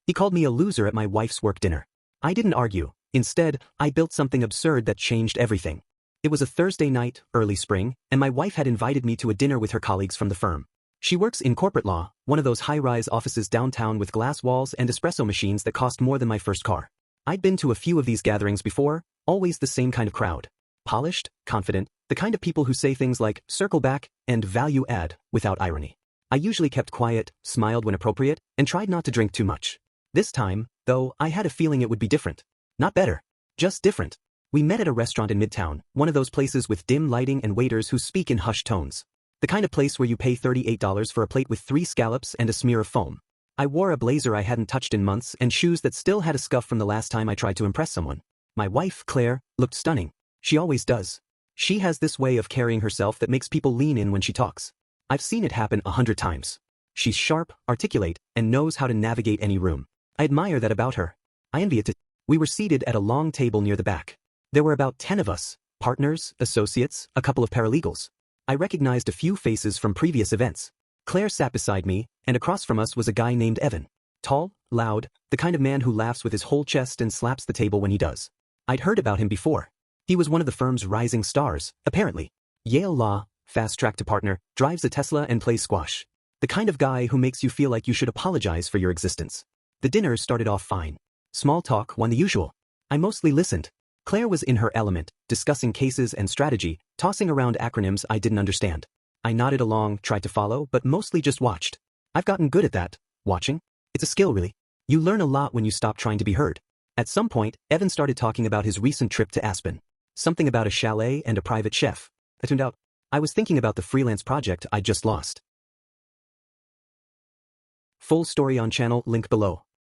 He called me a loser at my wife's work dinner. I didn't argue. Instead, I built something absurd that changed everything. It was a Thursday night, early spring, and my wife had invited me to a dinner with her colleagues from the firm. She works in corporate law, one of those high-rise offices downtown with glass walls and espresso machines that cost more than my first car. I'd been to a few of these gatherings before, always the same kind of crowd. Polished, confident, the kind of people who say things like, circle back, and value add, without irony. I usually kept quiet, smiled when appropriate, and tried not to drink too much. This time, though, I had a feeling it would be different. Not better. Just different. We met at a restaurant in Midtown, one of those places with dim lighting and waiters who speak in hushed tones. The kind of place where you pay $38 for a plate with 3 scallops and a smear of foam. I wore a blazer I hadn't touched in months and shoes that still had a scuff from the last time I tried to impress someone. My wife, Claire, looked stunning. She always does. She has this way of carrying herself that makes people lean in when she talks. I've seen it happen 100 times. She's sharp, articulate, and knows how to navigate any room. I admire that about her. I envy it. We were seated at a long table near the back. There were about 10 of us, partners, associates, a couple of paralegals. I recognized a few faces from previous events. Claire sat beside me, and across from us was a guy named Evan. Tall, loud, the kind of man who laughs with his whole chest and slaps the table when he does. I'd heard about him before. He was one of the firm's rising stars, apparently. Yale Law, fast track to partner, drives a Tesla and plays squash. The kind of guy who makes you feel like you should apologize for your existence. The dinner started off fine. Small talk won the usual. I mostly listened. Claire was in her element, discussing cases and strategy, tossing around acronyms I didn't understand. I nodded along, tried to follow, but mostly just watched. I've gotten good at that, watching. It's a skill, really. You learn a lot when you stop trying to be heard. At some point, Evan started talking about his recent trip to Aspen. Something about a chalet and a private chef. It turned out, I was thinking about the freelance project I just lost. Full story on channel, link below.